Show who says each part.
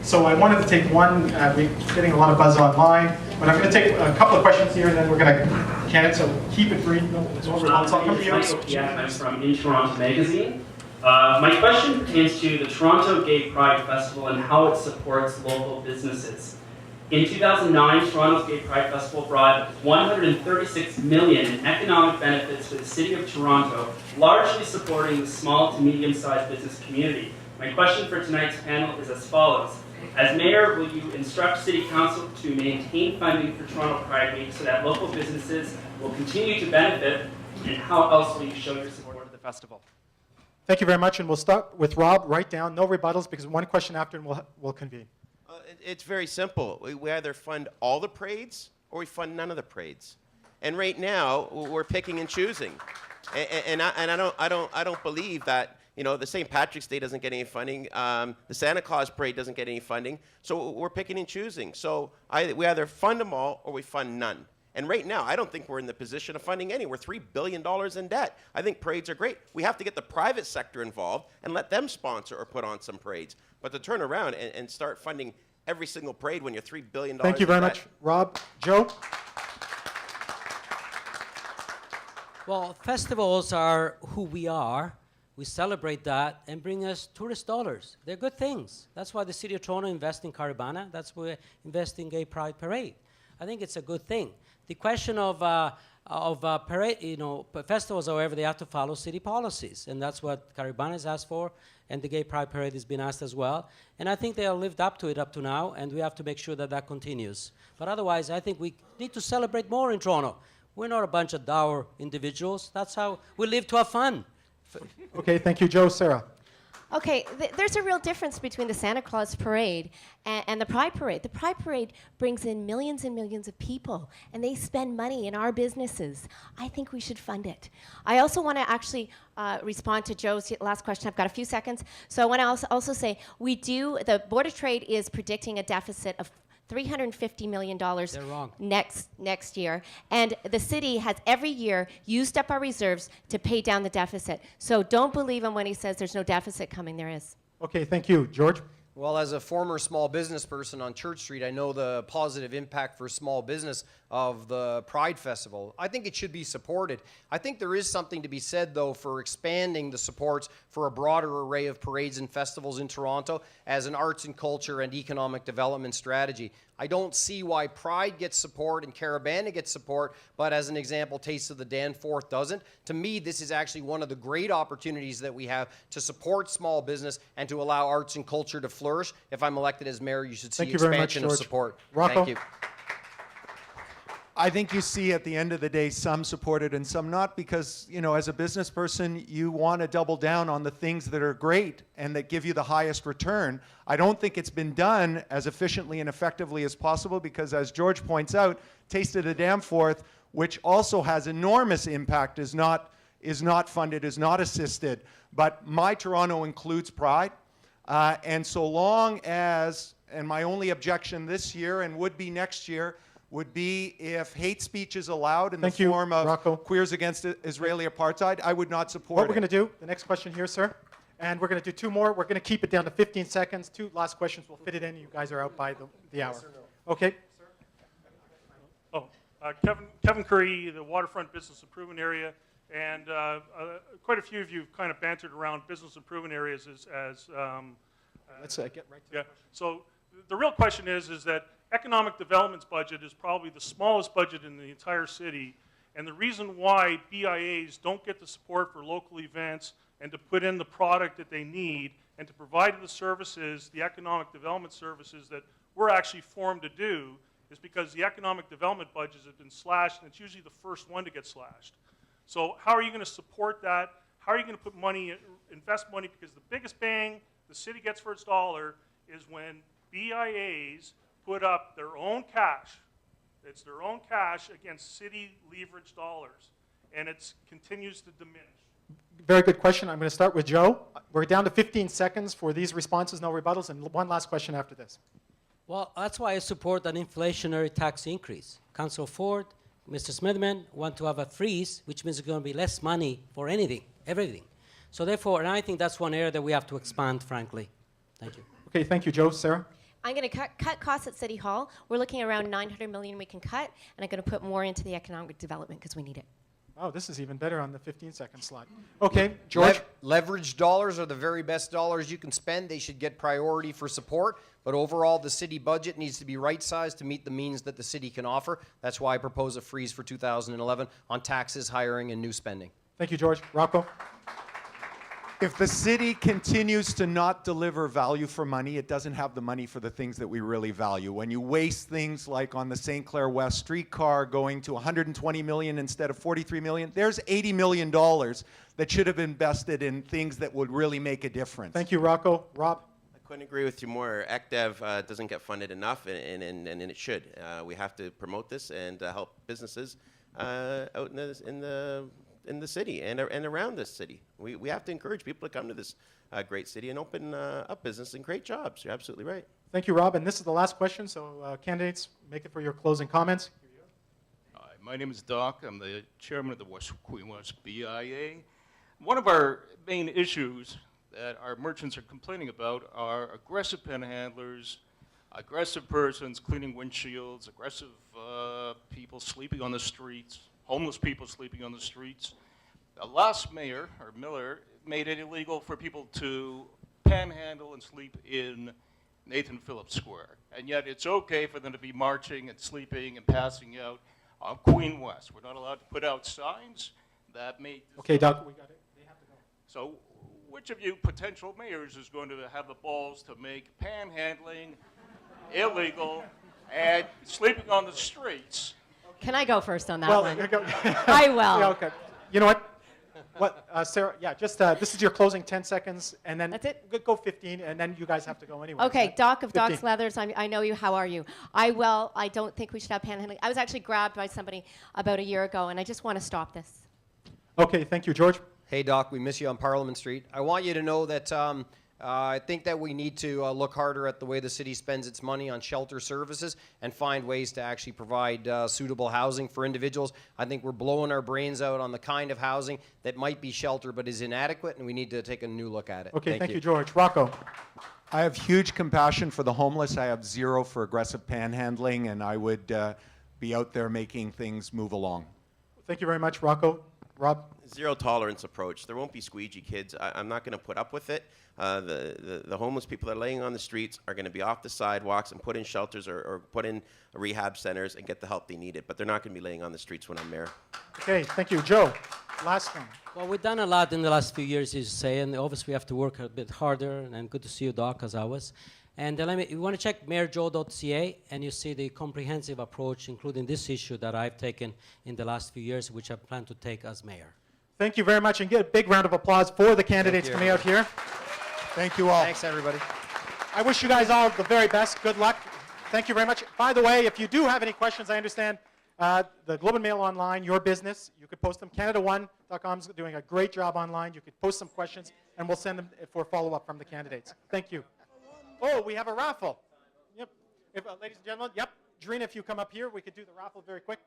Speaker 1: So I wanted to take one, we're getting a lot of buzz online, but I'm going to take a couple of questions here and then we're going to can it, so keep it brief. No,
Speaker 2: I'm from In Toronto Magazine. My question pertains to the Toronto Gay Pride Festival and how it supports local businesses. In 2009, Toronto's Gay Pride Festival brought $136 million in economic benefits to the City of Toronto, largely supporting the small to medium-sized business community. My question for tonight's panel is as follows. As Mayor, will you instruct City Council to maintain funding for Toronto Pride Week so that local businesses will continue to benefit, and how else will you show your support of the festival?
Speaker 1: Thank you very much, and we'll start with Rob. Write down, no rebuttals, because one question after and we'll convene.
Speaker 3: It's very simple. We either fund all the parades or we fund none of the parades. And right now, we're picking and choosing. And I don't believe that, you know, the St. Patrick's Day doesn't get any funding. The Santa Claus Parade doesn't get any funding. So we're picking and choosing. So we either fund them all or we fund none. And right now, I don't think we're in the position of funding any. We're $3 billion in debt. I think parades are great. We have to get the private sector involved and let them sponsor or put on some parades. But to turn around and start funding every single parade when you're $3 billion in debt.
Speaker 1: Thank you very much, Rob. Joe?
Speaker 4: Well, festivals are who we are. We celebrate that and bring us tourist dollars. They're good things. That's why the City of Toronto invests in Caribana. That's why we invest in Gay Pride Parade. I think it's a good thing. The question of parade, you know, festivals, however, they have to follow city policies, and that's what Caribana has asked for, and the Gay Pride Parade has been asked as well. And I think they have lived up to it up to now, and we have to make sure that that continues. But otherwise, I think we need to celebrate more in Toronto. We're not a bunch of dour individuals. That's how we live to have fun.
Speaker 1: Okay, thank you, Joe. Sarah?
Speaker 5: Okay, there's a real difference between the Santa Claus Parade and the Pride Parade. The Pride Parade brings in millions and millions of people, and they spend money in our businesses. I think we should fund it. I also want to actually respond to Joe's last question. I've got a few seconds. So I want to also say, the Board of Trade is predicting a deficit of $350 million next year. And the city has every year used up our reserves to pay down the deficit. So don't believe him when he says there's no deficit coming. There is.
Speaker 1: Okay, thank you. George?
Speaker 6: Well, as a former small business person on Church Street, I know the positive impact for small business of the Pride Festival. I think it should be supported. I think there is something to be said, though, for expanding the supports for a broader array of parades and festivals in Toronto as an arts and culture and economic development strategy. I don't see why Pride gets support and Caribana gets support, but as an example, Taste of the Danforth doesn't. To me, this is actually one of the great opportunities that we have to support small business and to allow arts and culture to flourish. If I'm elected as mayor, you should see expansion of support.
Speaker 1: Rocco?
Speaker 6: Thank you.
Speaker 7: I think you see at the end of the day some supported and some not, because, you know, as a business person, you want to double down on the things that are great and that give you the highest return. I don't think it's been done as efficiently and effectively as possible because, as George points out, Taste of the Danforth, which also has enormous impact, is not funded, is not assisted. But My Toronto includes Pride. And so long as, and my only objection this year and would be next year, would be if hate speech is allowed in the form of queers against Israeli apartheid, I would not support it.
Speaker 1: What we're going to do, the next question here, sir, and we're going to do two more. We're going to keep it down to 15 seconds. Two last questions. We'll fit it in. You guys are out by the hour.
Speaker 8: Yes or no?
Speaker 1: Okay.
Speaker 8: Kevin Curry, the Waterfront Business Improvement Area, and quite a few of you have kind of bantered around business improvement areas as
Speaker 1: let's get right to the question.
Speaker 8: So the real question is that economic development's budget is probably the smallest budget in the entire city, and the reason why BIAs don't get the support for local events and to put in the product that they need and to provide the services, the economic development services that we're actually formed to do, is because the economic development budgets have been slashed, and it's usually the first one to get slashed. So how are you going to support that? How are you going to put money, invest money? Because the biggest bang the city gets for its dollar is when BIAs put up their own cash. It's their own cash against city leverage dollars, and it continues to diminish.
Speaker 1: Very good question. I'm going to start with Joe. We're down to 15 seconds for these responses, no rebuttals, and one last question after this.
Speaker 4: Well, that's why I support an inflationary tax increase. Councillor Ford, Mr. Smithman want to have a freeze, which means there's going to be less money for anything, everything. So therefore, and I think that's one area that we have to expand, frankly. Thank you.
Speaker 1: Okay, thank you, Joe. Sarah?
Speaker 5: I'm going to cut costs at City Hall. We're looking around 900 million we can cut, and I'm going to put more into the economic development because we need it.
Speaker 1: Oh, this is even better on the 15-second slide. Okay, George.
Speaker 6: Leveraged dollars are the very best dollars you can spend. They should get priority for support. But overall, the city budget needs to be right-sized to meet the means that the city can offer. That's why I propose a freeze for 2011 on taxes, hiring, and new spending.
Speaker 1: Thank you, George. Rocco.
Speaker 7: If the city continues to not deliver value for money, it doesn't have the money for the things that we really value. When you waste things like on the St. Clair West streetcar going to 120 million instead of 43 million, there's $80 million that should have been invested in things that would really make a difference.
Speaker 1: Thank you, Rocco. Rob?
Speaker 3: I couldn't agree with you more. ECDEV doesn't get funded enough, and it should. We have to promote this and help businesses out in the city and around this city. We have to encourage people to come to this great city and open up business and create jobs. You're absolutely right.
Speaker 1: Thank you, Rob. And this is the last question, so candidates, make it for your closing comments.
Speaker 9: Hi, my name is Doc. I'm the chairman of the Queen West BIA. One of our main issues that our merchants are complaining about are aggressive panhandlers, aggressive persons cleaning windshields, aggressive people sleeping on the streets, homeless people sleeping on the streets. The last mayor, or Miller, made it illegal for people to panhandle and sleep in Nathan Phillips Square. And yet it's okay for them to be marching and sleeping and passing out on Queen West. We're not allowed to put out signs that may...
Speaker 1: Okay, Doc, we got it. They have to go.
Speaker 9: So which of you potential mayors is going to have the balls to make panhandling illegal and sleeping on the streets?
Speaker 5: Can I go first on that
Speaker 1: Well,
Speaker 5: one? I will.
Speaker 1: Yeah, okay. You know what? Sarah, yeah, just this is your closing 10 seconds, and then
Speaker 5: That's it?
Speaker 1: Go 15, and then you guys have to go anyway.
Speaker 5: Okay,
Speaker 1: right?
Speaker 5: Doc of
Speaker 1: 15.
Speaker 5: Doc's Leathers, I know you. How are you? I don't think we should have panhandling. I was actually grabbed by somebody about a year ago, and I just want to stop this.
Speaker 1: Okay, thank you, George.
Speaker 6: Hey, Doc, we miss you on Parliament Street. I want you to know that I think that we need to look harder at the way the city spends its money on shelter services and find ways to actually provide suitable housing for individuals. I think we're blowing our brains out on the kind of housing that might be shelter but is inadequate, and we need to take a new look at it.
Speaker 1: Okay, thank you, George. Rocco.
Speaker 7: I have huge compassion for the homeless. I have zero for aggressive panhandling, and I would be out there making things move along.
Speaker 1: Thank you very much, Rocco. Rob?
Speaker 3: Zero tolerance approach. There won't be squeegee kids. I'm not going to put up with it. The homeless people that are laying on the streets are going to be off the sidewalks and put in shelters or put in rehab centers and get the help they needed. But they're not going to be laying on the streets when I'm mayor.
Speaker 1: Okay, thank you. Joe, last thing.
Speaker 4: Well, we've done a lot in the last few years, as you say, and obviously we have to work a bit harder, and good to see you, Doc, as always. And you want to check mayorjoe.ca, and you see the comprehensive approach, including this issue that I've taken in the last few years, which I plan to take as mayor.
Speaker 1: Thank you very much, and get a big round of applause for the candidates coming out here.
Speaker 7: Thank you all.
Speaker 6: Thanks, everybody.
Speaker 1: I wish you guys all the very best. Good luck. Thank you very much. By the way, if you do have any questions, I understand the Globe and Mail Online, your business, you could post them. Canada1.com is doing a great job online. You could post some questions, and we'll send them for follow-up from the candidates. Thank you. Oh, we have a raffle. Yep. Ladies and gentlemen, yep. Drina, if you come up here, we could do the raffle very quick.